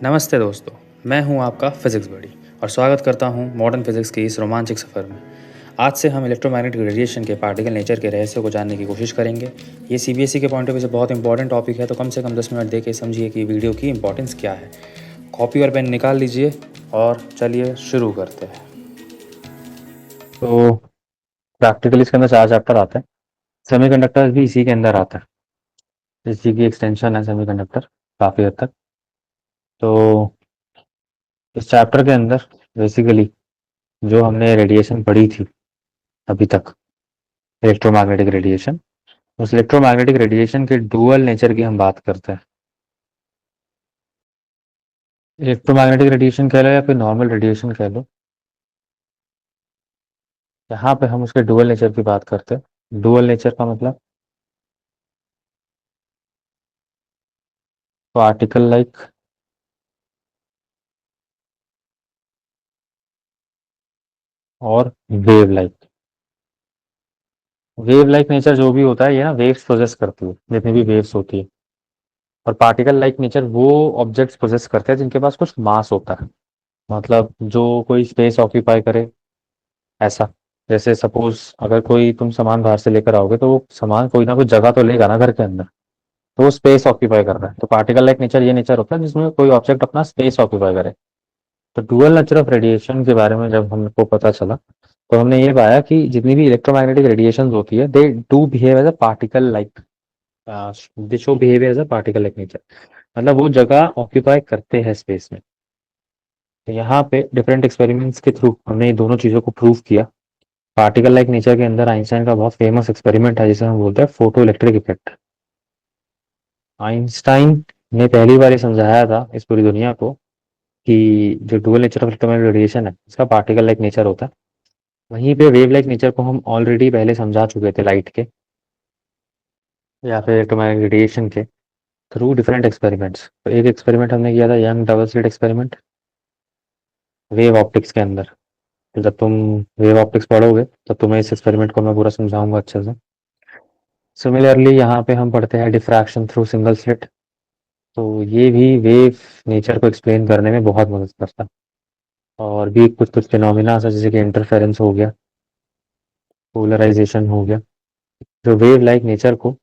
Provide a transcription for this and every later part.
नमस्ते दोस्तों, मैं हूं आपका फिज़िक्स बडी और स्वागत करता हूं मॉडर्न फिज़िक्स के इस रोमांचक सफ़र में। आज से हम इलेक्ट्रोमैग्नेटिक रेडिएशन के पार्टिकल नेचर के रहस्य को जानने की कोशिश करेंगे। ये सीबीएसई के पॉइंट ऑफ व्यू से बहुत इंपॉर्टेंट टॉपिक है, तो कम से कम 10 मिनट देके समझिए कि वीडियो की इंपॉर्टेंस क्या है। कॉपी और पेन निकाल लीजिए और चलिए शुरू करते हैं। तो प्रैक्टिकली इसके अंदर 4 चैप्टर आते हैं। सेमीकंडक्टर्स भी इसी के अंदर आता है, इसी की एक्सटेंशन है सेमीकंडक्टर काफ़ी हद तक। तो इस चैप्टर के अंदर बेसिकली जो हमने रेडिएशन पढ़ी थी अभी तक, इलेक्ट्रोमैग्नेटिक रेडिएशन, उस इलेक्ट्रोमैग्नेटिक रेडिएशन के डुअल नेचर की हम बात करते हैं। इलेक्ट्रोमैग्नेटिक रेडिएशन कह लो या फिर नॉर्मल रेडिएशन कह लो, यहाँ पे हम उसके डुअल नेचर की बात करते हैं। डुअल नेचर का मतलब पार्टिकल लाइक और wave like. Wave like nature जो भी होता है, ये ना वेव्स प्रोजेस करती है, जितनी भी वेव्स होती है। और पार्टिकल लाइक नेचर वो ऑब्जेक्ट्स पोजेस करते हैं जिनके पास कुछ मास होता है, मतलब जो कोई स्पेस ऑक्यूपाई करे, ऐसा। जैसे सपोज अगर कोई तुम सामान बाहर से लेकर आओगे तो वो सामान कोई ना कोई जगह तो लेगा ना घर के अंदर, तो वो स्पेस ऑक्यूपाई कर रहा है। तो पार्टिकल लाइक नेचर ये नेचर होता है जिसमें कोई ऑब्जेक्ट अपना स्पेस ऑक्यूपाई करे। तो डुअल नेचर ऑफ रेडिएशन के बारे में जब हमको पता चला, तो हमने ये पाया कि जितनी भी इलेक्ट्रोमैग्नेटिक रेडिएशन होती है, they do behave as a particle like, they show behaviour as a particle like nature, मतलब वो जगह ऑक्यूपाई करते हैं स्पेस में। तो यहाँ पे डिफरेंट एक्सपेरिमेंट्स के थ्रू हमने ये दोनों चीज़ों को प्रूव किया। पार्टिकल लाइक नेचर के अंदर आइंस्टाइन का बहुत फेमस एक्सपेरिमेंट है जिसे हम बोलते हैं फोटो इलेक्ट्रिक इफेक्ट। आइंस्टाइन ने पहली बार ये समझाया था इस पूरी दुनिया को कि जो dual nature of electromagnetic radiation है इसका पार्टिकल लाइक नेचर होता है। वहीं पे वेव लाइक नेचर को हम ऑलरेडी पहले समझा चुके थे लाइट के या फिर इलेक्ट्रोमैग्नेटिक रेडिएशन के थ्रू डिफरेंट एक्सपेरिमेंट्स। तो एक एक्सपेरिमेंट हमने किया था young double slit experiment wave optics के अंदर। तो जब तुम वेव ऑप्टिक्स पढ़ोगे तब तुम्हें इस एक्सपेरिमेंट को मैं पूरा समझाऊंगा अच्छे से। सिमिलरली यहाँ पे हम पढ़ते हैं डिफ्रैक्शन थ्रू सिंगल स्लिट। तो ये भी वेव नेचर को एक्सप्लेन करने में बहुत मदद करता है। और भी कुछ कुछ फिनोमिना जैसे कि इंटरफेरेंस हो गया, पोलराइजेशन हो गया, जो वेव लाइक नेचर को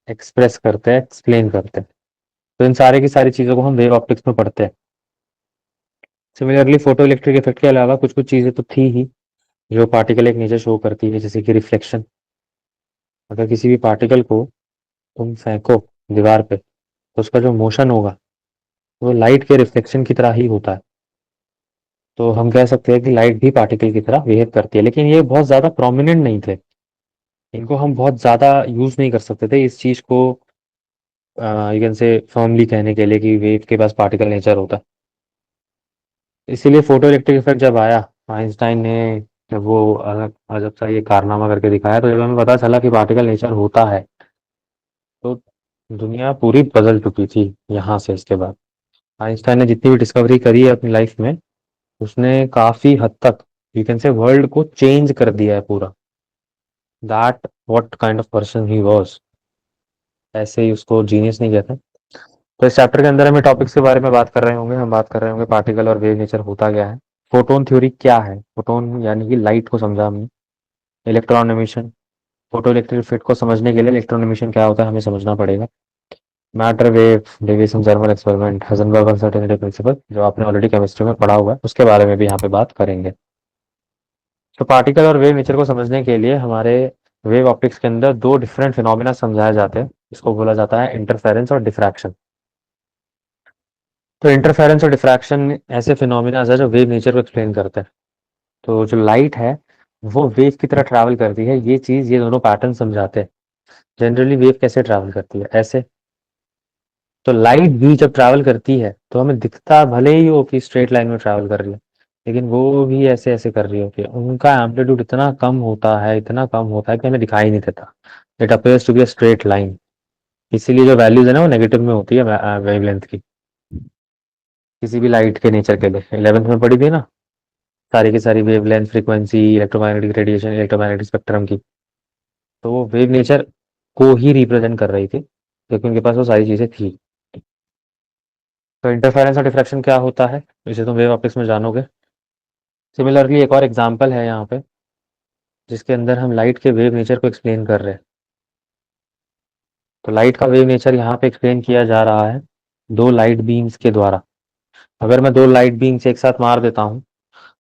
एक्सप्रेस करते हैं, एक्सप्लेन करते हैं। तो इन सारे की सारी चीज़ों को हम वेव ऑप्टिक्स में पढ़ते हैं। सिमिलरली फोटो इलेक्ट्रिक इफेक्ट के अलावा कुछ कुछ चीज़ें तो थी ही जो पार्टिकल एक नेचर शो करती है, जैसे कि रिफ्लेक्शन। अगर किसी भी पार्टिकल को तुम फेंको दीवार पे तो उसका जो मोशन होगा वो लाइट के रिफ्लेक्शन की तरह ही होता है। तो हम कह सकते हैं कि लाइट भी पार्टिकल की तरह बिहेव करती है, लेकिन ये बहुत ज़्यादा प्रोमिनेंट नहीं थे। इनको हम बहुत ज़्यादा यूज़ नहीं कर सकते थे इस चीज़ को यू कैन से फर्मली कहने के लिए कि वेव के पास पार्टिकल नेचर होता है। इसीलिए फोटो इलेक्ट्रिक इफेक्ट जब आया, आइंस्टाइन ने जब वो अलग अजब सा ये कारनामा करके दिखाया, तो जब हमें पता चला कि पार्टिकल नेचर होता है, तो दुनिया पूरी बदल चुकी थी यहाँ से। इसके बाद आइंस्टाइन ने जितनी भी डिस्कवरी करी है अपनी लाइफ में, उसने काफी हद तक यू कैन से वर्ल्ड को चेंज कर दिया है पूरा। That what kind of person he was, ऐसे ही उसको जीनियस नहीं कहते। तो इस चैप्टर के अंदर हमें टॉपिक्स के बारे में बात कर रहे होंगे। हम बात कर रहे होंगे पार्टिकल और वेव नेचर होता क्या है, फोटोन थ्योरी क्या है, फोटोन यानी कि लाइट को समझा हमने, electron emission. Photo electric effect को समझने के लिए इलेक्ट्रॉन एमिशन क्या होता है हमें समझना पड़ेगा। Matter wave deviation thermal experiment, Heisenberg uncertainty principle, जो आपने ऑलरेडी केमिस्ट्री में पढ़ा हुआ है, उसके बारे में भी यहाँ पे बात करेंगे। तो पार्टिकल और वेव नेचर को समझने के लिए हमारे वेव ऑप्टिक्स के अंदर दो डिफरेंट फिनोमिना समझाए जाते हैं। इसको बोला जाता है इंटरफेरेंस और डिफ्रैक्शन। तो इंटरफेरेंस और डिफ्रैक्शन ऐसे फिनोमिना है जो वेव नेचर को एक्सप्लेन करते हैं। तो जो लाइट है वो वेव की तरह ट्रैवल करती है, ये चीज, ये दोनों पैटर्न समझाते हैं। जनरली वेव कैसे ट्रैवल करती है, ऐसे। तो लाइट भी जब ट्रैवल करती है तो हमें दिखता भले ही हो कि स्ट्रेट लाइन में ट्रैवल कर रही है, लेकिन वो भी ऐसे ऐसे कर रही होती है। उनका एम्पलीट्यूड इतना कम होता है, इतना कम होता है कि हमें दिखाई नहीं देता। It appears to be a straight line. इसीलिए जो वैल्यूज है ना वो नेगेटिव में होती है वेवलेंथ की, किसी भी लाइट के नेचर के लिए। 11th में पढ़ी थी ना सारी की सारी wavelength, frequency, electromagnetic radiation, electromagnetic spectrum की। तो वो वेव नेचर को ही रिप्रेजेंट कर रही थी क्योंकि उनके पास वो सारी चीजें थी। तो इंटरफेरेंस और डिफ्रैक्शन क्या होता है, इसे तुम वेव ऑप्टिक्स में जानोगे। सिमिलरली एक और एग्जांपल है यहाँ पे, जिसके अंदर हम लाइट के वेव नेचर को एक्सप्लेन कर रहे हैं। तो लाइट का वेव नेचर यहाँ पे एक्सप्लेन किया जा रहा है दो लाइट बीम्स के द्वारा। अगर मैं दो लाइट बीम्स एक साथ मार देता हूँ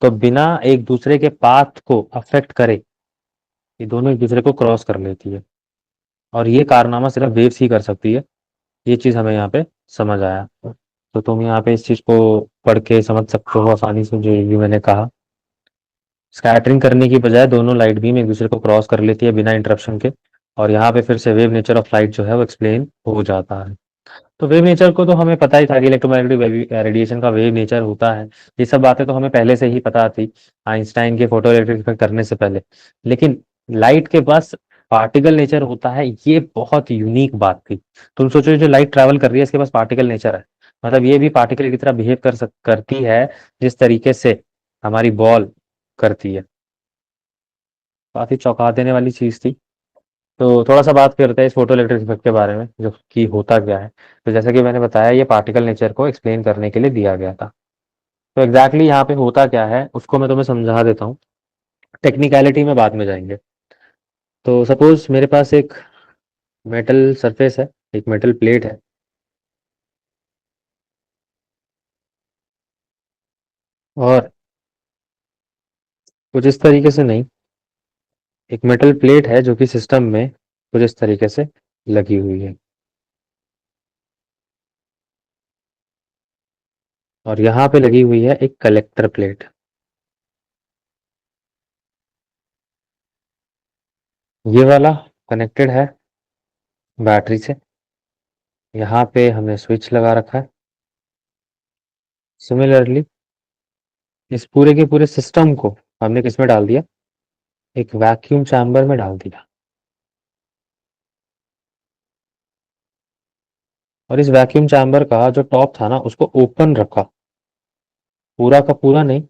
तो बिना एक दूसरे के पाथ को अफेक्ट करे ये दोनों एक दूसरे को क्रॉस कर लेती है, और ये कारनामा सिर्फ वेव्स ही कर सकती है। ये चीज हमें यहाँ पे समझ आया। तो तुम यहाँ पे इस चीज को पढ़ के समझ सकते हो आसानी से, जो भी मैंने कहा। स्कैटरिंग करने की बजाय दोनों लाइट बीम एक दूसरे को क्रॉस कर लेती है बिना इंटरप्शन के, और यहाँ पे फिर से वेव नेचर ऑफ लाइट जो है वो एक्सप्लेन हो जाता है। तो वेव नेचर को तो हमें पता ही था कि इलेक्ट्रोमैग्नेटिक रेडिएशन का वेव नेचर होता है। ये सब बातें तो हमें पहले से ही पता थी, आइंस्टाइन के फोटो इलेक्ट्रिक इफेक्ट करने से पहले। लेकिन लाइट के पास पार्टिकल नेचर होता है, ये बहुत यूनिक बात थी। तुम सोचो जो लाइट ट्रैवल कर रही है इसके पास पार्टिकल नेचर है, मतलब ये भी पार्टिकल की तरह बिहेव करती है जिस तरीके से हमारी बॉल करती है। काफी चौंका देने वाली चीज थी। तो थोड़ा सा बात करते हैं इस फोटो इलेक्ट्रिक इफेक्ट के बारे में, जो कि होता क्या है। तो जैसा कि मैंने बताया, ये पार्टिकल नेचर को एक्सप्लेन करने के लिए दिया गया था। तो एग्जैक्टली यहाँ पे होता क्या है उसको मैं तुम्हें समझा देता हूँ, टेक्निकलिटी में बाद में जाएंगे। तो सपोज मेरे पास एक मेटल सरफेस है, एक मेटल प्लेट है, और कुछ इस तरीके से नहीं, एक मेटल प्लेट है जो कि सिस्टम में कुछ इस तरीके से लगी हुई है, और यहाँ पे लगी हुई है एक कलेक्टर प्लेट। ये वाला कनेक्टेड है बैटरी से, यहाँ पे हमने स्विच लगा रखा है। सिमिलरली इस पूरे के पूरे सिस्टम को हमने किसमें डाल दिया, एक वैक्यूम चैम्बर में डाल दिया। और इस वैक्यूम चैम्बर का जो टॉप था ना उसको ओपन रखा, पूरा का पूरा नहीं,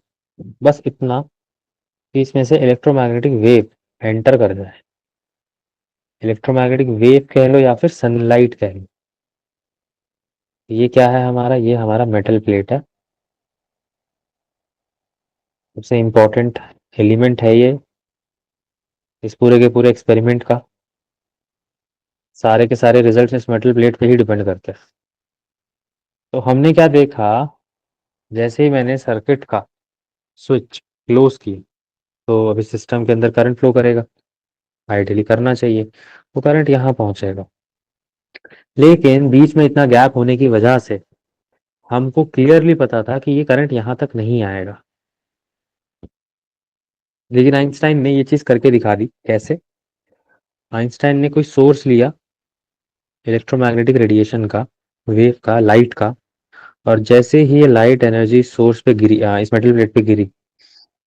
बस इतना कि इसमें से इलेक्ट्रोमैग्नेटिक वेव एंटर कर जाए। इलेक्ट्रोमैग्नेटिक वेव कह लो या फिर सनलाइट कह लो। ये क्या है हमारा, ये हमारा मेटल प्लेट है, सबसे इम्पोर्टेंट एलिमेंट है ये इस पूरे के पूरे एक्सपेरिमेंट का। सारे के सारे रिजल्ट इस मेटल प्लेट पे ही डिपेंड करते हैं। तो हमने क्या देखा, जैसे ही मैंने सर्किट का स्विच क्लोज किया तो अभी सिस्टम के अंदर करंट फ्लो करेगा, आइडियली करना चाहिए। वो करंट यहाँ पहुंचेगा, लेकिन बीच में इतना गैप होने की वजह से हमको क्लियरली पता था कि ये करंट यहाँ तक नहीं आएगा। लेकिन आइंस्टाइन ने ये चीज करके दिखा दी। कैसे? आइंस्टाइन ने कोई सोर्स लिया इलेक्ट्रोमैग्नेटिक रेडिएशन का, वेव का, लाइट का, और जैसे ही ये लाइट एनर्जी सोर्स पे गिरी, इस मेटल प्लेट पे गिरी,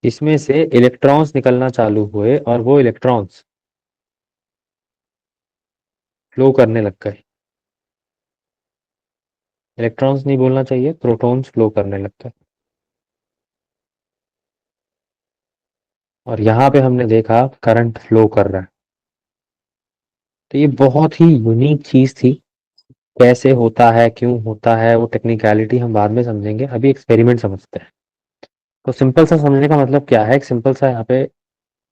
इसमें से इलेक्ट्रॉन्स निकलना चालू हुए, और वो इलेक्ट्रॉन्स फ्लो करने लग गए। इलेक्ट्रॉन्स नहीं बोलना चाहिए, प्रोटॉन्स फ्लो करने लग गए। और यहाँ पे हमने देखा करंट फ्लो कर रहा है। तो ये बहुत ही यूनिक चीज थी। कैसे होता है, क्यों होता है, वो टेक्निकलिटी हम बाद में समझेंगे, अभी एक्सपेरिमेंट समझते हैं। तो सिंपल सा समझने का मतलब क्या है, एक सिंपल सा यहाँ पे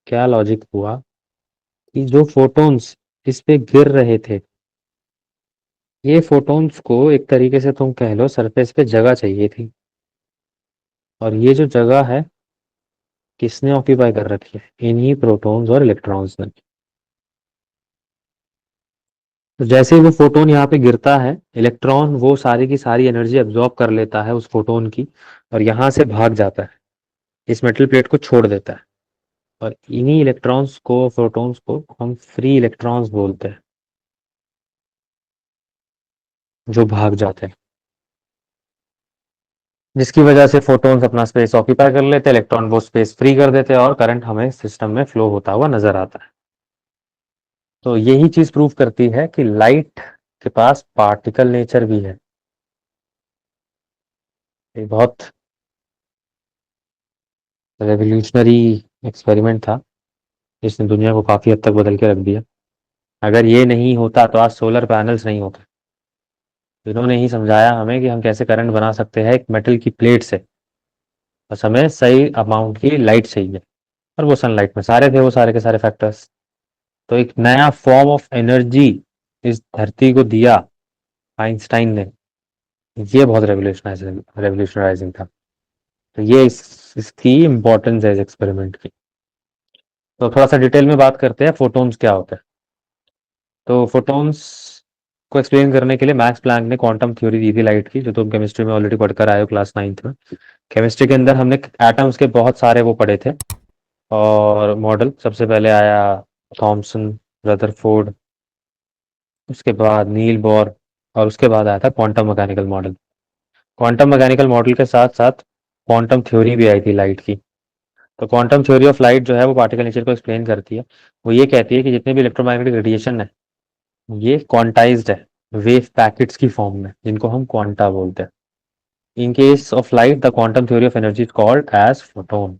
क्या लॉजिक हुआ कि जो फोटॉन्स इस पे गिर रहे थे, ये फोटॉन्स को एक तरीके से तुम कह लो सरफेस पे जगह चाहिए थी, और ये जो जगह है किसने ऑक्यूपाई कर रखी है, इन्हीं प्रोटॉन्स और इलेक्ट्रॉन्स ने। तो जैसे ही वो फोटोन यहाँ पे गिरता है, इलेक्ट्रॉन वो सारी की सारी एनर्जी एब्जॉर्ब कर लेता है उस फोटोन की, और यहाँ से भाग जाता है, इस मेटल प्लेट को छोड़ देता है। और इन्हीं इलेक्ट्रॉन्स को, प्रोटॉन्स को हम फ्री इलेक्ट्रॉन्स बोलते हैं, जो भाग जाते हैं, जिसकी वजह से फोटॉन्स अपना स्पेस ऑक्यूपाई कर लेते हैं, इलेक्ट्रॉन वो स्पेस फ्री कर देते हैं, और करंट हमें सिस्टम में फ्लो होता हुआ नजर आता है। तो यही चीज प्रूव करती है कि लाइट के पास पार्टिकल नेचर भी है। ये बहुत रेवोल्यूशनरी एक्सपेरिमेंट था, जिसने दुनिया को काफी हद तक बदल के रख दिया। अगर ये नहीं होता तो आज सोलर पैनल्स नहीं होते। इन्होंने ही समझाया हमें कि हम कैसे करंट बना सकते हैं एक मेटल की प्लेट से। बस हमें सही अमाउंट की लाइट चाहिए, और वो सनलाइट में सारे थे, वो सारे के सारे फैक्टर्स। तो एक नया फॉर्म ऑफ एनर्जी इस धरती को दिया आइंस्टाइन ने। ये बहुत रेवोल्यूशनराइजिंग था। तो ये इसकी इम्पोर्टेंस है इस एक्सपेरिमेंट की। तो थोड़ा सा डिटेल में बात करते हैं फोटॉन्स क्या होते हैं। तो फोटॉन्स को एक्सप्लेन करने के लिए मैक्स प्लैंक ने क्वांटम थ्योरी दी थी लाइट की, जो तुम केमिस्ट्री में ऑलरेडी पढ़कर आए हो क्लास 9th में। केमिस्ट्री के अंदर हमने एटम्स के बहुत सारे वो पढ़े थे और मॉडल। सबसे पहले आया थॉमसन, रदरफोर्ड, उसके बाद नील बोर, और उसके बाद आया था quantum mechanical model. Quantum mechanical model के साथ साथ क्वांटम थ्योरी भी आई थी लाइट की। तो क्वांटम थ्योरी ऑफ लाइट जो है वो पार्टिकल नेचर को एक्सप्लेन करती है। वो ये कहती है कि जितने भी इलेक्ट्रोमैग्नेटिक रेडिएशन है ये क्वांटाइज्ड है वेव पैकेट्स की फॉर्म में, जिनको हम क्वांटा बोलते हैं। In case of light the quantum theory of energy is called as photon.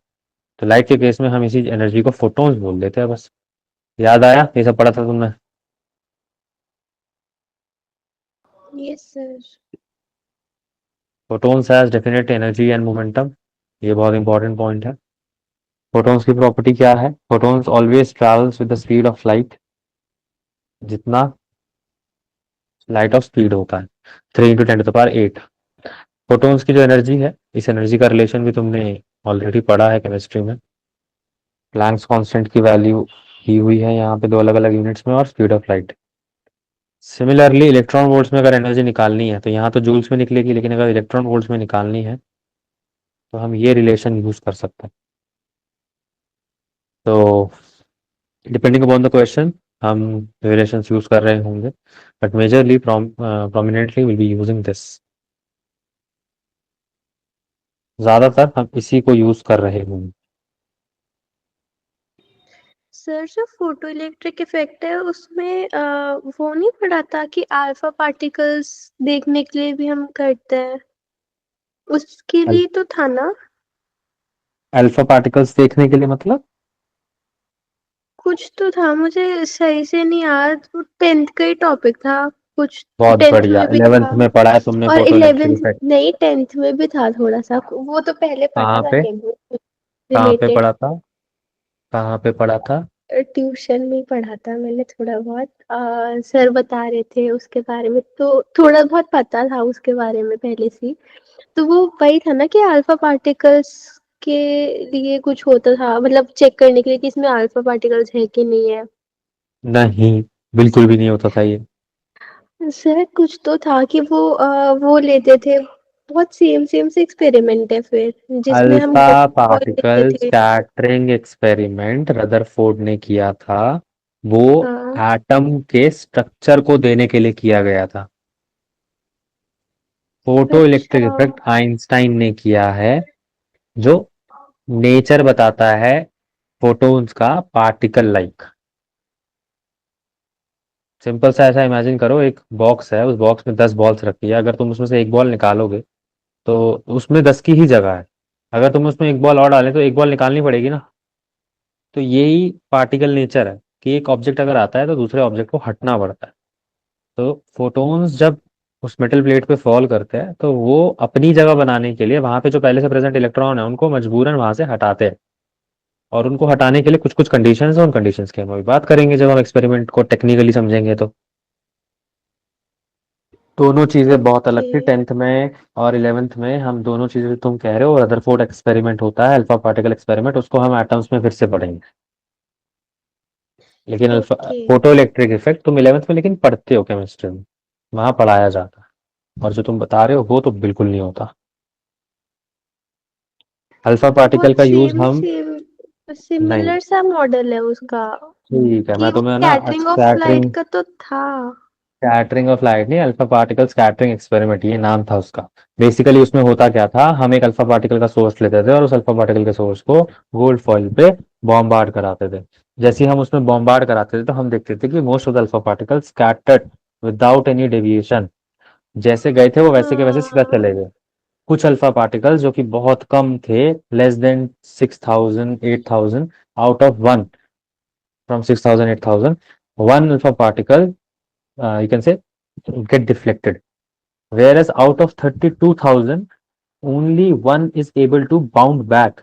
तो लाइट के केस में हम इसी एनर्जी को फोटोन्स बोल देते हैं बस। याद आया, ये सब पढ़ा था तुमने? Yes sir. Photons has definite energy and momentum. ये बहुत इंपॉर्टेंट पॉइंट है। फोटोन्स की प्रॉपर्टी क्या है? Photons always travels with the speed of light, जितना लाइट ऑफ स्पीड होता है, 3 × 10⁸ फोटोन्स की जो एनर्जी है, इस एनर्जी का रिलेशन भी तुमने ऑलरेडी पढ़ा है केमिस्ट्री में। प्लैंक्स कांस्टेंट की वैल्यू दी हुई है यहाँ पे दो अलग अलग यूनिट्स में, और speed of light. Similarly electron volts में अगर एनर्जी निकालनी है तो यहाँ तो जूल्स में निकलेगी, लेकिन अगर इलेक्ट्रॉन वोल्ट्स में निकालनी है तो हम ये रिलेशन यूज कर सकते हैं। तो डिपेंडिंग अपॉन द क्वेश्चन हम रिलेशन यूज कर रहे होंगे, but majorly prominently will be using this. ज्यादातर हम इसी को यूज कर रहे होंगे। सर जो फोटो इलेक्ट्रिक इफेक्ट है उसमें वो नहीं पढ़ा था कि अल्फा पार्टिकल्स देखने के लिए भी हम करते हैं, उसके लिए तो था ना? अल्फा पार्टिकल्स देखने के लिए मतलब? कुछ तो था, मुझे सही से नहीं याद, 10th का ही टॉपिक था कुछ। बहुत 10th बढ़िया, में भी 11th था में पढ़ा है तुमने और फोटो इलेक्ट्रिक 11th, इफेक्ट। नहीं 10th में भी था थोड़ा सा, वो तो पहले पढ़ा कहाँ था पे? कहाँ पे रिलेटेड। पढ़ा था? कहाँ पे पढ़ा था? ट्यूशन में ही पढ़ा था मैंने थोड़ा बहुत। सर बता रहे थे उसके बारे में, तो थोड़ा बहुत पता था उसके बारे में पहले से ही। तो वो वही था ना कि अल्फा पार्टिकल्स के लिए कुछ होता था, मतलब चेक करने के लिए कि इसमें अल्फा पार्टिकल्स है कि नहीं है। नहीं, बिल्कुल भी नहीं होता था ये। सर कुछ तो था कि वो लेते थे, बहुत सेम सेम से एक्सपेरिमेंट है फिर, जिसमें हम अल्फा गोल्ड बॉल लेते पार्टिकल थे। स्कैटरिंग एक्सपेरिमेंट रदरफोर्ड ने किया था। वो हाँ। एटम के स्ट्रक्चर को देने के लिए किया गया था। फोटो इलेक्ट्रिक अच्छा। इफेक्ट आइंस्टाइन ने किया है, जो नेचर बताता है फोटोन्स का पार्टिकल लाइक। सिंपल सा ऐसा इमेजिन करो, एक बॉक्स है, उस बॉक्स में 10 बॉल्स रखी है। अगर तुम उसमें से एक बॉल निकालोगे तो उसमें 10 की ही जगह है। अगर तुम उसमें एक बॉल और डालें तो एक बॉल निकालनी पड़ेगी ना। तो यही पार्टिकल नेचर है कि एक ऑब्जेक्ट अगर आता है तो दूसरे ऑब्जेक्ट को हटना पड़ता है। तो फोटॉन्स जब उस मेटल प्लेट पे फॉल करते हैं तो वो अपनी जगह बनाने के लिए वहां पे जो पहले से प्रेजेंट इलेक्ट्रॉन है उनको मजबूरन वहां से हटाते हैं। और उनको हटाने के लिए कुछ कुछ कंडीशंस है, उन कंडीशंस की हम अभी बात करेंगे जब हम एक्सपेरिमेंट को टेक्निकली समझेंगे। तो दोनों चीजें बहुत अलग ओके। थी 10th में और 11th में। हम दोनों चीजें जो तुम कह रहे हो, रदरफोर्ड एक्सपेरिमेंट होता है, अल्फा पार्टिकल एक्सपेरिमेंट, उसको हम एटम्स में फिर से पढ़ेंगे। लेकिन alpha okay. Photo electric effect तुम 11th में लेकिन पढ़ते हो केमिस्ट्री में, वहां पढ़ाया जाता है। और जो तुम बता रहे हो वो तो बिल्कुल नहीं होता। अल्फा पार्टिकल बहुत का यूज सेम हम सेम नहीं। सिमिलर सा मॉडल है उसका, ठीक है, कि मैं वो तुम्हें ना कैटरिंग ऑफ लाइट स्कैटरिंग का तो था। स्कैटरिंग ऑफ लाइट नहीं, अल्फा पार्टिकल स्कैटरिंग एक्सपेरिमेंट ये नाम था उसका। बेसिकली उसमें होता क्या था, हम एक अल्फा पार्टिकल का सोर्स लेते थे और उस अल्फा पार्टिकल के सोर्स को गोल्ड फॉइल पे बॉम्बार्ड कराते थे। जैसे ही हम उसमें बॉम्बार्ड कराते थे तो हम देखते थे कि most of the alpha particle scattered without any deviation. जैसे गए थे वो वैसे के वैसे सीधा हाँ। चले गए। कुछ अल्फा पार्टिकल्स जो कि बहुत कम थे, less than 6000 8000 out of one, from 6000 8000 one alpha particle, you can say, get deflected, whereas out of 32,000 only one is able to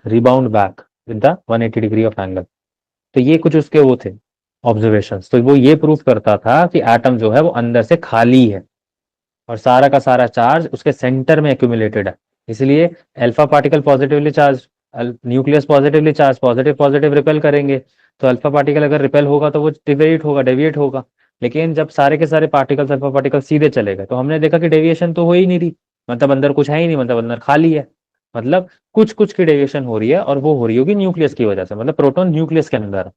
rebound back with the 180 degree of angle. तो ये कुछ उसके वो थे ऑब्जर्वेशंस, तो वो ये प्रूफ करता था कि एटम जो है वो अंदर से खाली है और सारा का सारा चार्ज उसके सेंटर में एक्यूमुलेटेड है। इसलिए alpha particle positively charge, nucleus positively charge, positive positive repel करेंगे, तो अल्फा पार्टिकल अगर रिपेल होगा तो वो डेविएट होगा। लेकिन जब सारे के सारे पार्टिकल्स अल्फा पार्टिकल सीधे चले गए तो हमने देखा कि डेविएशन तो हो ही नहीं रही, मतलब अंदर कुछ है ही नहीं, मतलब अंदर खाली है। मतलब कुछ कुछ की डेविएशन हो रही है और वो हो रही होगी न्यूक्लियस की वजह से, मतलब प्रोटॉन न्यूक्लियस के अंदर है।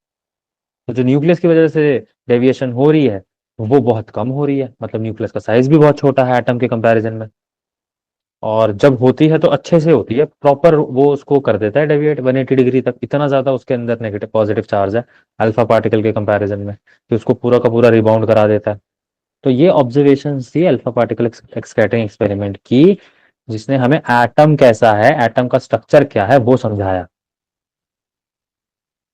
तो जो न्यूक्लियस की वजह से डेविएशन हो रही है वो बहुत कम हो रही है, मतलब न्यूक्लियस का साइज भी बहुत छोटा है एटम के कंपैरिजन में। और जब होती है तो अच्छे से होती है, प्रॉपर वो उसको कर देता है डेविएट 180 डिग्री तक, इतना ज्यादा उसके अंदर नेगेटिव पॉजिटिव चार्ज है अल्फा पार्टिकल के कंपैरिजन में कि उसको पूरा का पूरा रिबाउंड करा देता है। तो ये ऑब्जर्वेशन थी अल्फा पार्टिकल स्कैटरिंग एक्सपेरिमेंट की, जिसने हमें एटम कैसा है, एटम का स्ट्रक्चर क्या है वो समझाया।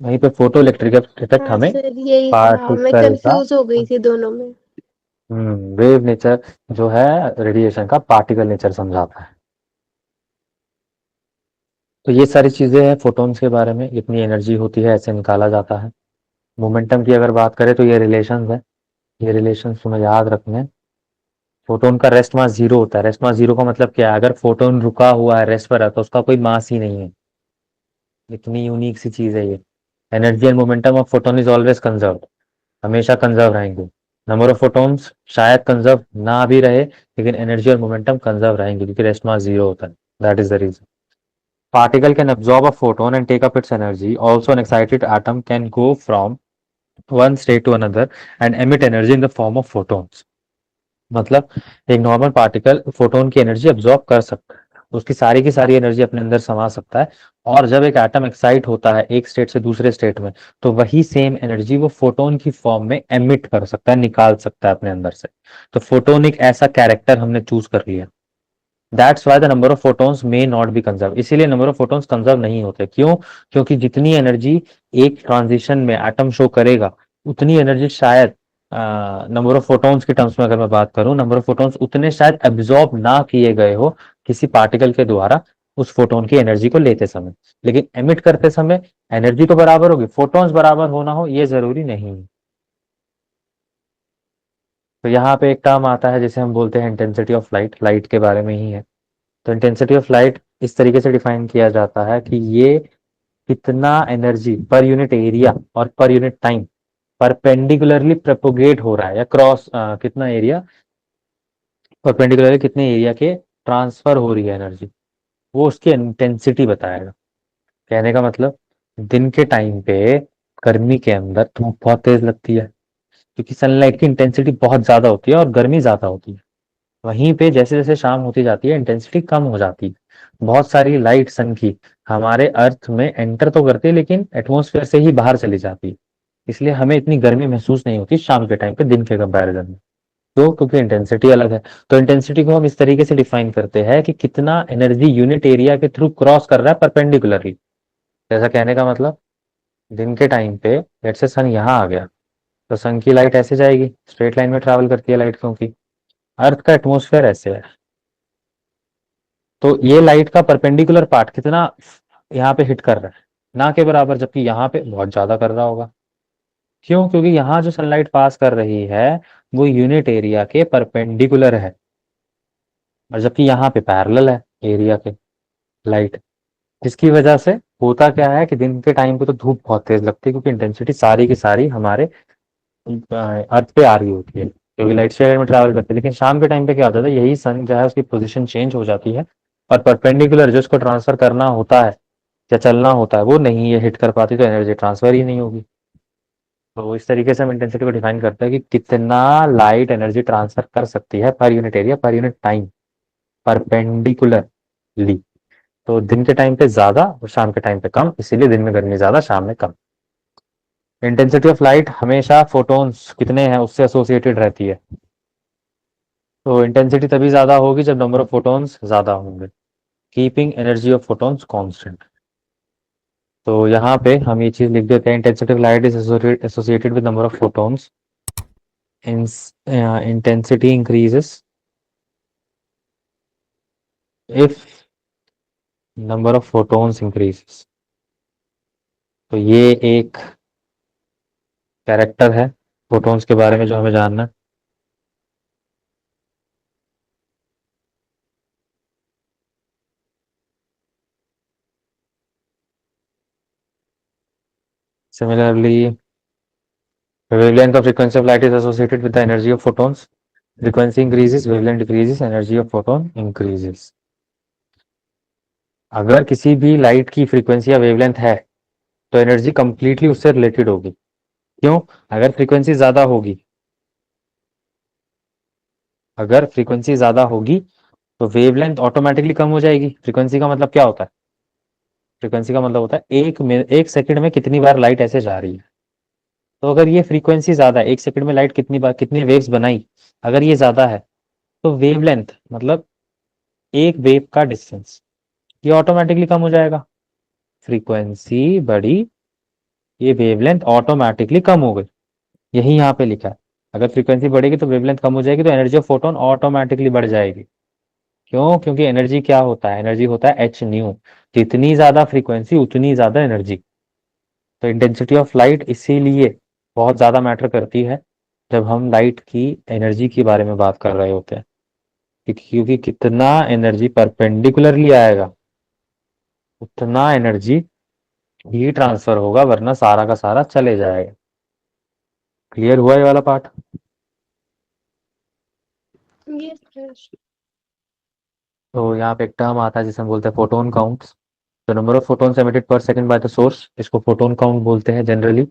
वहीं पे फोटो इलेक्ट्रिक इफेक्ट हाँ हमें सर, यही था, मैं पार्टिकल का कंफ्यूज हो गई थी दोनों में। वेव नेचर जो है रेडिएशन का पार्टिकल नेचर समझाता है। तो ये सारी चीजें हैं फोटॉन्स के बारे में, इतनी एनर्जी होती है, ऐसे निकाला जाता है। मोमेंटम की अगर बात करें तो ये रिलेशंस है, ये रिलेशंस तुम्हें याद रखने हैं। फोटोन का रेस्ट मास जीरो होता है। रेस्ट मास जीरो का मतलब क्या है, अगर फोटोन रुका हुआ है, रेस्ट पर है, तो उसका कोई मास ही नहीं है। इतनी यूनिक सी चीज है ये। Energy and momentum of photon is always conserved, हमेशा कंजर्व रहेंगे। नंबर ऑफ फोटोन्स शायद कंजर्व ना भी रहे, लेकिन एनर्जी और मोमेंटम कंजर्व रहेंगे क्योंकि रेस्ट मास जीरो होता है। That is the reason. Particle can absorb a photon and take up its energy. Also, an excited atom can go from one state to another and emit energy in the form of photons. मतलब एक normal particle photon की energy absorb कर सकता है, उसकी सारी की सारी एनर्जी अपने अंदर समा सकता है। और जब एक एटम एक्साइट होता है एक स्टेट से दूसरे स्टेट में, तो वही सेम एनर्जी वो फोटोन की फॉर्म में एमिट कर सकता है, निकाल सकता है अपने अंदर से। तो फोटोन एक ऐसा कैरेक्टर हमने चूज कर लिया। That's why the number of photons may not be conserve. इसीलिए नंबर ऑफ फोटोन्स कंजर्व नहीं होते। क्यों? क्योंकि जितनी एनर्जी एक ट्रांजिशन में एटम शो करेगा, उतनी एनर्जी शायद नंबर ऑफ फोटोन्स के टर्म्स में अगर मैं बात करूं, नंबर ऑफ फोटोन्स उतने शायद एब्जॉर्ब ना किए गए हो किसी पार्टिकल के द्वारा उस फोटोन की एनर्जी को लेते समय। लेकिन एमिट करते समय एनर्जी तो बराबर होगी, फोटोन्स बराबर होना हो ये जरूरी नहीं है। तो यहाँ पे एक टर्म आता है जिसे हम बोलते हैं इंटेंसिटी ऑफ लाइट, लाइट के बारे में ही है। तो इंटेंसिटी ऑफ लाइट इस तरीके से डिफाइन किया जाता है कि ये कितना एनर्जी पर यूनिट एरिया और per unit time perpendicularly propagate हो रहा है, या क्रॉस कितना एरिया परपेंडिकुलरली कितने एरिया के ट्रांसफर हो रही है एनर्जी, वो उसकी इंटेंसिटी बताएगा। कहने का मतलब, दिन के टाइम पे गर्मी के अंदर धूप बहुत तेज लगती है क्योंकि सनलाइट की इंटेंसिटी बहुत ज्यादा होती है और गर्मी ज्यादा होती है। वहीं पे जैसे जैसे शाम होती जाती है इंटेंसिटी कम हो जाती है। बहुत सारी लाइट सन की हमारे अर्थ में एंटर तो करती है लेकिन एटमॉस्फेयर से ही बाहर चली जाती है, इसलिए हमें इतनी गर्मी महसूस नहीं होती शाम के टाइम पे दिन के कंपैरिजन में। तो क्योंकि इंटेंसिटी अलग है। तो इंटेंसिटी को हम इस तरीके से डिफाइन करते हैं कि कितना एनर्जी यूनिट एरिया के थ्रू क्रॉस कर रहा है परपेंडिकुलरली। जैसा कहने का मतलब, दिन के टाइम पे लेट्स से सन यहाँ आ गया, तो सन की लाइट ऐसे जाएगी, स्ट्रेट लाइन में ट्रैवल करती है लाइट, क्योंकि अर्थ का एटमॉस्फेयर ऐसे है। तो ये लाइट का परपेंडिकुलर पार्ट कितना यहाँ पे हिट कर रहा है, ना के बराबर, जबकि यहाँ पे बहुत ज्यादा कर रहा होगा। क्यों? क्योंकि यहाँ जो सनलाइट पास कर रही है वो यूनिट एरिया के परपेंडिकुलर है, और जबकि यहाँ पे पैरेलल है एरिया के लाइट। जिसकी वजह से होता क्या है कि दिन के टाइम पे तो धूप बहुत तेज लगती है क्योंकि इंटेंसिटी सारी की सारी हमारे अर्थ पे आ रही होती है क्योंकि लाइट स्ट्रेट में ट्रैवल करती है। लेकिन शाम के टाइम पे क्या होता है, यही सन जो है उसकी पोजीशन चेंज हो जाती है और परपेंडिकुलर जो उसको ट्रांसफर करना होता है या चलना होता है वो नहीं ये हिट कर पाती, तो एनर्जी ट्रांसफर ही नहीं होगी। तो इस तरीके से हम इंटेंसिटी को डिफाइन करते हैं कि कितना लाइट एनर्जी ट्रांसफर कर सकती है per unit area per unit time perpendicularly. तो दिन के टाइम पे ज्यादा और शाम के टाइम पे कम, इसीलिए दिन में गर्मी ज्यादा शाम में कम। इंटेंसिटी ऑफ लाइट हमेशा फोटोन्स कितने हैं उससे एसोसिएटेड रहती है। तो इंटेंसिटी तभी ज्यादा होगी जब नंबर ऑफ फोटॉन्स ज्यादा होंगे, keeping energy of photons constant. तो यहाँ पे हम ये चीज लिख देते हैं, intensity of light is associated with number of photons, intensity increases if number of photons increases, तो ये एक कैरेक्टर है फोटॉन्स के बारे में जो हमें जानना है। Similarly, the wavelength of frequency of light is associated with the energy of photons. Frequency increases, wavelength decreases, energy of photon increases. अगर किसी भी लाइट की फ्रीक्वेंसी या वेवलेंथ है तो एनर्जी कंप्लीटली उससे रिलेटेड होगी। क्यों? अगर फ्रीक्वेंसी ज्यादा होगी, अगर फ्रीक्वेंसी ज्यादा होगी तो वेवलेंथ ऑटोमेटिकली कम हो जाएगी। फ्रीक्वेंसी का मतलब क्या होता है? फ्रीक्वेंसी का मतलब होता है एक सेकंड में कितनी बार लाइट ऐसे जा रही है। तो अगर ये फ्रीक्वेंसी ज्यादा है, एक सेकंड में लाइट कितनी बार कितनी वेव्स बनाई, अगर ये ज्यादा है तो वेवलेंथ मतलब एक वेव का डिस्टेंस ये ऑटोमेटिकली कम हो जाएगा। फ्रीक्वेंसी बढ़ी, ये वेवलेंथ ऑटोमेटिकली कम हो गई। यही यहाँ पे लिखा है। अगर फ्रीक्वेंसी बढ़ेगी तो वेवलेंथ कम हो जाएगी, तो एनर्जी ऑफ फोटोन ऑटोमेटिकली बढ़ जाएगी। क्यों? क्योंकि एनर्जी क्या होता है? एनर्जी होता है एच न्यू। जितनी ज्यादा फ्रीक्वेंसी उतनी ज्यादा एनर्जी। तो इंटेंसिटी ऑफ लाइट इसीलिए बहुत ज्यादा मैटर करती है जब हम लाइट की एनर्जी के बारे में बात कर रहे होते हैं, क्योंकि कितना एनर्जी परपेंडिकुलरली आएगा उतना एनर्जी ही ट्रांसफर होगा, वरना सारा का सारा चले जाएगा। क्लियर हुआ ये वाला पार्ट? Yes sir. तो यहाँ पे एक टर्म आता है जिसे हम बोलते हैं photon count. The number of photons emitted पर सेकंड बाय द सोर्स, इसको फोटोन काउंट बोलते हैं जनरली।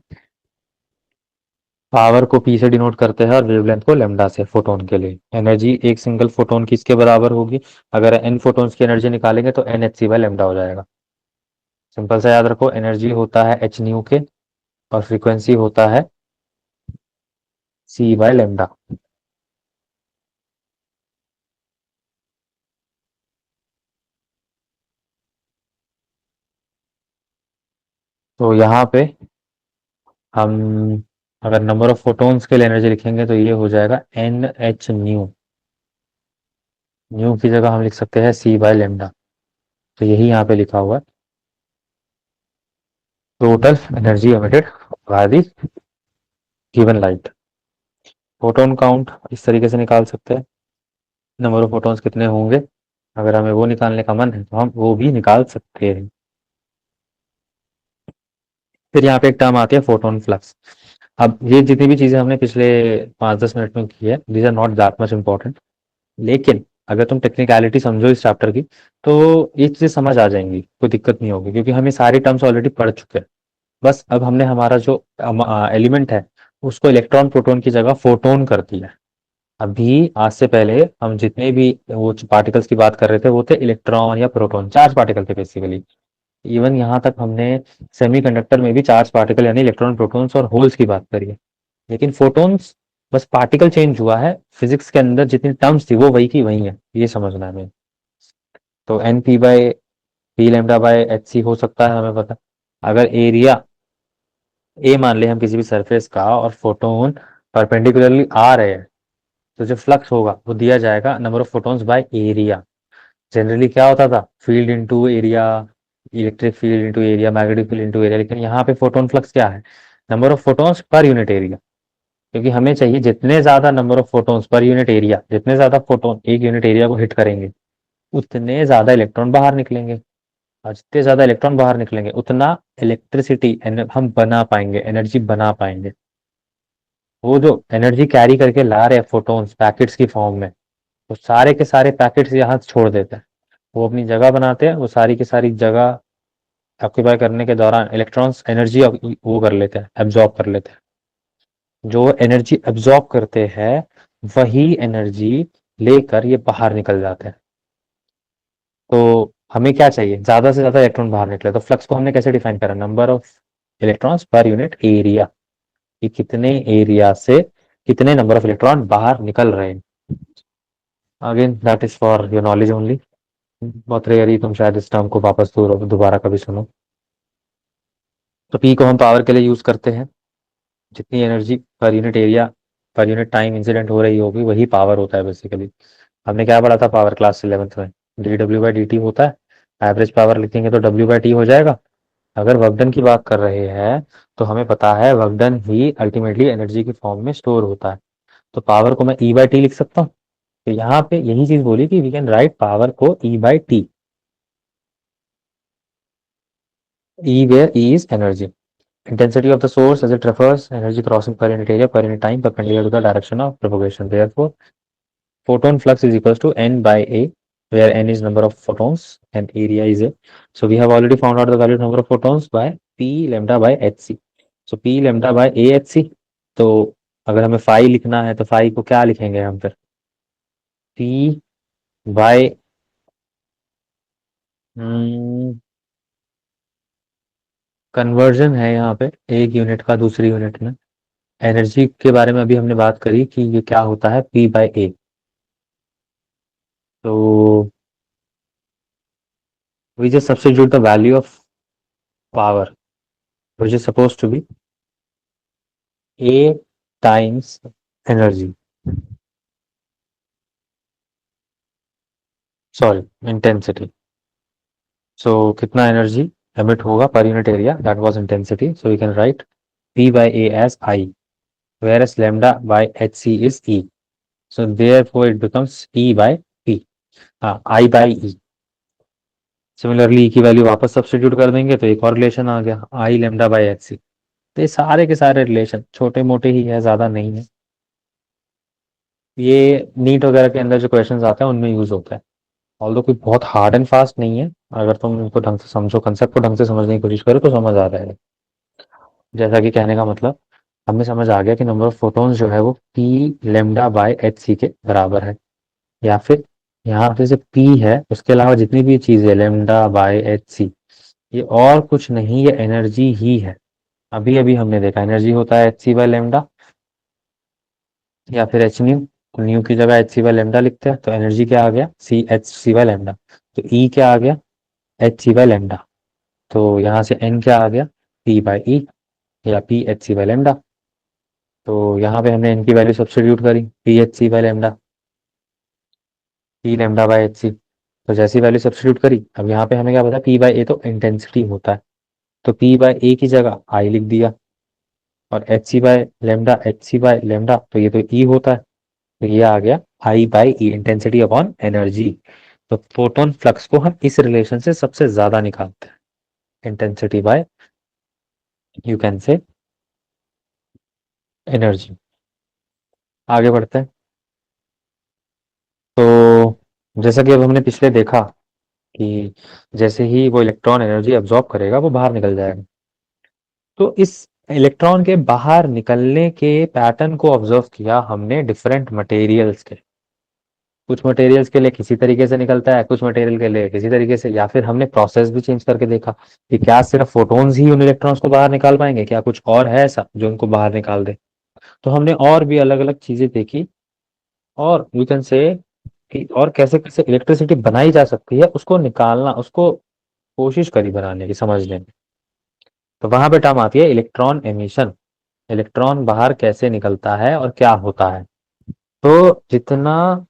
पावर को पी से डिनोट करते हैं और वेवलेंथ को लैम्डा से, फोटोन के लिए। एनर्जी एक सिंगल फोटोन की इसके बराबर होगी। अगर एन फोटोन्स की एनर्जी निकालेंगे तो n h c by lambda हो जाएगा। सिंपल सा याद रखो, एनर्जी होता है एच न्यू के और फ्रीक्वेंसी होता है सी बाय लैम्डा। तो यहाँ पे हम अगर नंबर ऑफ फोटोन्स के लिए एनर्जी लिखेंगे तो ये हो जाएगा एन एच न्यू। न्यू की जगह हम लिख सकते हैं सी बाय लेमडा। तो यही यहाँ पे लिखा हुआ है, total energy emitted by the given light. Photon count इस तरीके से निकाल सकते हैं, नंबर ऑफ फोटोन्स कितने होंगे। अगर हमें वो निकालने का मन है तो हम वो भी निकाल सकते हैं। फिर यहाँ पे एक टर्म आती है फोटोन फ्लक्स। अब ये जितनी भी चीजें हमने पिछले 5-10 मिनट में की है, these are not that much important, लेकिन अगर तुम टेक्निकलिटी समझो इस चैप्टर की तो ये चीजें समझ आ जाएंगी, कोई दिक्कत नहीं होगी, क्योंकि हम ये सारी टर्म्स ऑलरेडी पढ़ चुके हैं। बस अब हमने हमारा जो एलिमेंट है उसको इलेक्ट्रॉन प्रोटॉन की जगह फोटोन कर दिया है। अभी आज से पहले हम जितने भी वो पार्टिकल्स की बात कर रहे थे वो थे इलेक्ट्रॉन या प्रोटॉन, चार्ज पार्टिकल थे बेसिकली। इवन यहाँ तक हमने सेमीकंडक्टर में भी चार्ज पार्टिकल यानी इलेक्ट्रॉन प्रोटॉन्स और होल्स की बात करी है। लेकिन फोटॉन्स बस पार्टिकल चेंज हुआ है, फिजिक्स के अंदर जितनी टर्म्स थी वो वही की वही है, ये समझना है हमें। तो n p by p lambda by h c हो सकता है, हमें पता। अगर एरिया ए मान ले हम किसी भी सरफेस का और फोटोन परपेंडिकुलरली आ रहे हैं, तो जो फ्लक्स होगा वो दिया जाएगा number of photons by area. Generally क्या होता था? Field into area, electric field into area, magnetic field into area. लेकिन यहाँ पे फोटोन फ्लक्स क्या है? Number of photons per unit area. क्योंकि हमें चाहिए जितने ज्यादा number of photons per unit area, जितने ज्यादा फोटोन एक यूनिट एरिया को हिट करेंगे उतने ज्यादा इलेक्ट्रॉन बाहर निकलेंगे, और जितने ज्यादा इलेक्ट्रॉन बाहर निकलेंगे उतना इलेक्ट्रिसिटी हम बना पाएंगे, एनर्जी बना पाएंगे। वो जो एनर्जी कैरी करके ला रहे हैं फोटॉन्स पैकेट्स की फॉर्म में, वो सारे के सारे पैकेट्स यहाँ छोड़ देते हैं, वो अपनी जगह बनाते हैं, वो सारी की सारी जगह ऑक्यूपाई करने के दौरान इलेक्ट्रॉन्स एनर्जी वो कर लेते हैं, एब्जॉर्ब कर लेते हैं। जो एनर्जी एब्जॉर्ब करते हैं वही एनर्जी लेकर ये बाहर निकल जाते हैं। तो हमें क्या चाहिए? ज्यादा से ज्यादा इलेक्ट्रॉन बाहर निकले। तो फ्लक्स को हमने कैसे डिफाइन करा? Number of electrons per unit area, कि कितने एरिया से कितने नंबर ऑफ इलेक्ट्रॉन बाहर निकल रहे हैं। Again that is for your knowledge only, बहुत रेयरली तुम शायद इस टर्म को वापस दोबारा कभी सुनो। तो पी को हम पावर के लिए यूज करते हैं। जितनी energy per unit area per unit time incident हो रही होगी वही पावर होता है बेसिकली। हमने क्या पढ़ा था पावर क्लास 11th में? dw/dt होता है, एवरेज पावर लिखेंगे तो w/t हो जाएगा। अगर वर्क डन की बात कर रहे हैं तो हमें पता है वर्क डन ही अल्टीमेटली एनर्जी की फॉर्म में स्टोर होता है, तो पावर को मैं E/T लिख सकता हूँ। तो यहाँ पे यही चीज बोली कि वी कैन राइट पावर को E/T। E where E is energy, intensity of the source as it refers energy crossing per unit area per unit time perpendicular to the direction of propagation. Therefore, photon flux is equals to N by A, where N is number of photons and area is A. So we have already found out the value of number of photons by P lambda by hc. So P lambda by AHC. तो अगर हमें phi लिखना है तो phi को क्या लिखेंगे हम फिर? P by कन्वर्जन है यहाँ पे एक यूनिट का दूसरी यूनिट में। एनर्जी के बारे में अभी हमने बात करी कि ये क्या होता है, P/A। तो we just substitute the value of power which is supposed to be A times energy, sorry, intensity. So कितना एनर्जी एमिट होगा per unit area, that was intensity. So we can write P/A as I, whereas lambda by hc is E. So therefore it becomes E/P, I/E. Similarly E की value वापस substitute कर देंगे तो एक और relation आ गया, I lambda by h c. तो ये सारे के सारे रिलेशन छोटे मोटे ही है, ज़्यादा नहीं है। ये नीट वगैरह के अंदर जो क्वेश्चंस आते हैं उनमें यूज होता है, ऑल्दो कोई बहुत हार्ड एंड फास्ट नहीं है। अगर तुम इनको ढंग से समझो, कंसेप्ट को ढंग से समझने की कोशिश करो तो समझ आ जाएगा। जैसा कि कहने का मतलब हमें समझ आ गया कि नंबर ऑफ फोटोन्स जो है वो p lambda by h c के बराबर है, या फिर यहाँ पे जो पी है उसके अलावा जितनी भी चीज़ें लेमडा बाय एच सी, ये और कुछ नहीं, ये एनर्जी ही है। अभी अभी हमने देखा एनर्जी होता है एच सी बाय लेमडा या फिर एच न्यू, तो न्यू की जगह एच सी बाय लेमडा लिखते हैं, तो एनर्जी क्या आ गया, c h c by lambda. तो ई क्या आ गया, एच सी बाय लेमडा। तो यहाँ से एन क्या आ गया, पी बाय ई या p h c by lambda. तो यहाँ पे हमने एन की वैल्यू सब्स्टिट्यूट करी, p h c by lambda, p lambda by h c. तो जैसी वैल्यू सब्स्टिट्यूट करी, अब यहाँ पे हमें क्या पता, पी बाय ए तो इंटेंसिटी होता है, तो पी बाय ए की जगह आई लिख दिया, और h c by lambda, h c by lambda तो ये तो ई होता है, तो ये आ गया I by E, intensity upon energy. तो फोटोन फ्लक्स को हम इस रिलेशन से सबसे ज्यादा निकालते हैं, intensity by you can say energy. आगे बढ़ते हैं। तो जैसा कि अब हमने पिछले देखा कि जैसे ही वो इलेक्ट्रॉन एनर्जी अब्जॉर्ब करेगा वो बाहर निकल जाएगा। तो इस इलेक्ट्रॉन के बाहर निकलने के पैटर्न को ऑब्जर्व किया हमने डिफरेंट मटेरियल्स के। कुछ मटेरियल्स के लिए किसी तरीके से निकलता है, कुछ मटेरियल के लिए किसी तरीके से, या फिर हमने प्रोसेस भी चेंज करके देखा कि क्या सिर्फ फोटोन्स ही उन इलेक्ट्रॉन्स को बाहर निकाल पाएंगे, क्या कुछ और है ऐसा जो उनको बाहर निकाल दे। तो हमने और भी अलग अलग चीजें देखी, और यू कैन से कि और कैसे कैसे इलेक्ट्रिसिटी बनाई जा सकती है, उसको निकालना, उसको कोशिश करी बनाने की, समझने में। तो वहां पे टर्म आती है इलेक्ट्रॉन एमिशन, इलेक्ट्रॉन बाहर कैसे निकलता है और क्या होता है। तो जितना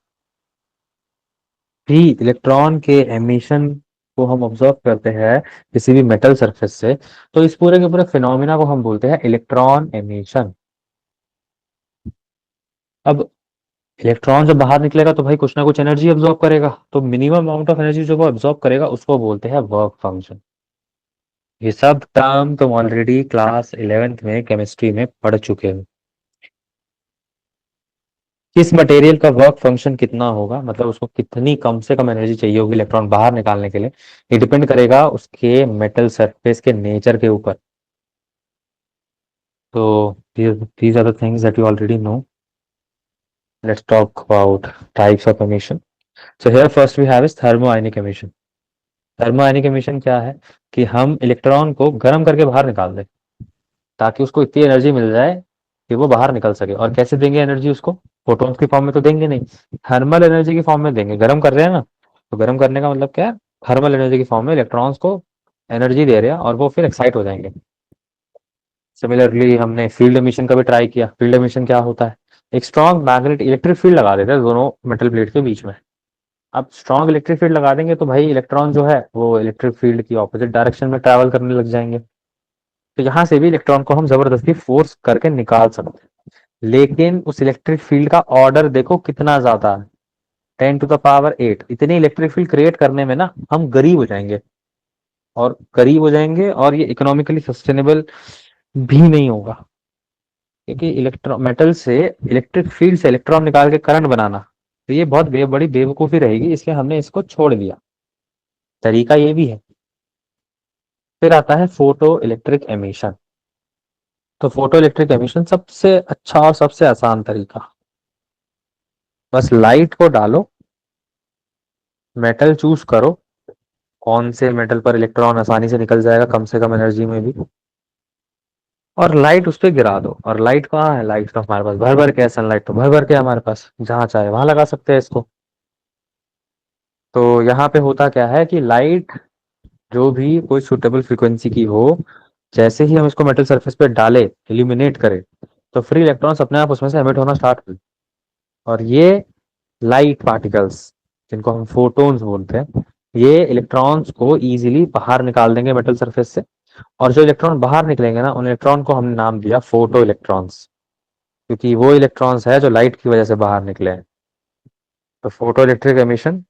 भी इलेक्ट्रॉन के एमिशन को हम ऑब्जर्व करते हैं किसी भी मेटल सरफेस से, तो इस पूरे के पूरे फिनोमिना को हम बोलते हैं इलेक्ट्रॉन एमिशन। अब इलेक्ट्रॉन जब बाहर निकलेगा तो भाई कुछ ना कुछ एनर्जी अब्सॉर्ब करेगा, तो मिनिमम अमाउंट ऑफ एनर्जी जो वो अब्सॉर्ब करेगा उसको बोलते हैं वर्क फंक्शन। ये सब टर्म तुम ऑलरेडी क्लास 11th में केमिस्ट्री में पढ़ चुके हो। किस मटेरियल का वर्क फंक्शन कितना होगा, मतलब उसको कितनी कम से कम एनर्जी चाहिए होगी इलेक्ट्रॉन बाहर निकालने के लिए, ये डिपेंड करेगा उसके मेटल सरफेस के नेचर के ऊपर। तो these are the things that you already know. Let's talk about types of emission. So here first we have is thermoionic emission. Thermionic emission क्या है कि हम इलेक्ट्रॉन को गर्म करके बाहर निकाल दें ताकि उसको इतनी एनर्जी मिल जाए कि वो बाहर निकल सके। और कैसे देंगे एनर्जी उसको, फोटोन्स की फॉर्म में तो देंगे नहीं, थर्मल एनर्जी की फॉर्म में देंगे। गर्म कर रहे हैं ना, तो गर्म करने का मतलब क्या है, थर्मल एनर्जी की फॉर्म में इलेक्ट्रॉन्स को एनर्जी दे रहे हैं और वो फिर एक्साइट हो जाएंगे। सिमिलरली हमने फील्ड एमिशन का भी ट्राई किया। फील्ड एमिशन क्या होता है, एक स्ट्रॉन्ग मैग्नेट इलेक्ट्रिक फील्ड लगा देते हैं दोनों मेटल प्लेट के बीच में, अब स्ट्रॉन्ग इलेक्ट्रिक फील्ड लगा देंगे तो भाई इलेक्ट्रॉन जो है वो इलेक्ट्रिक फील्ड की ऑपोजिट डायरेक्शन में ट्रैवल करने लग जाएंगे, तो यहाँ से भी इलेक्ट्रॉन को हम जबरदस्ती फोर्स करके निकाल सकते हैं। लेकिन उस इलेक्ट्रिक फील्ड का ऑर्डर देखो कितना ज्यादा है, 10⁸ 8। इतनी इलेक्ट्रिक फील्ड क्रिएट करने में ना हम गरीब हो जाएंगे, और गरीब हो जाएंगे और ये इकोनॉमिकली सस्टेनेबल भी नहीं होगा, क्योंकि इलेक्ट्रॉन मेटल से इलेक्ट्रिक फील्ड से इलेक्ट्रॉन निकाल के करंट बनाना, तो ये बहुत बड़ी बेवकूफी रहेगी, इसलिए हमने इसको छोड़ दिया। तरीका ये भी है। फिर आता है फोटो इलेक्ट्रिक एमिशन। तो फोटो इलेक्ट्रिक एमिशन सबसे अच्छा और सबसे आसान तरीका, बस लाइट को डालो, मेटल चूज करो, कौन से मेटल पर इलेक्ट्रॉन आसानी से निकल जाएगा कम से कम एनर्जी में भी, और लाइट उस पर गिरा दो। और लाइट कहाँ है, लाइट तो हमारे पास भर भर के है, सनलाइट तो भर भर के है हमारे पास, जहां चाहे वहां लगा सकते हैं इसको। तो यहाँ पे होता क्या है कि लाइट जो भी कोई सुटेबल फ्रीक्वेंसी की हो, जैसे ही हम इसको मेटल सरफेस पे डाले, इल्यूमिनेट करें, तो फ्री इलेक्ट्रॉन्स अपने आप उसमें से एमिट होना स्टार्ट हो। और ये लाइट पार्टिकल्स, जिनको हम फोटोन्स बोलते हैं, ये इलेक्ट्रॉन्स को इजीली बाहर निकाल देंगे मेटल सरफेस से। और जो इलेक्ट्रॉन बाहर निकलेंगे ना, उन इलेक्ट्रॉन को हमने नाम दिया फोटो इलेक्ट्रॉन्स, क्योंकि वो इलेक्ट्रॉन्स है जो लाइट की वजह से बाहर निकले हैं। तो फोटो इलेक्ट्रिक एमिशन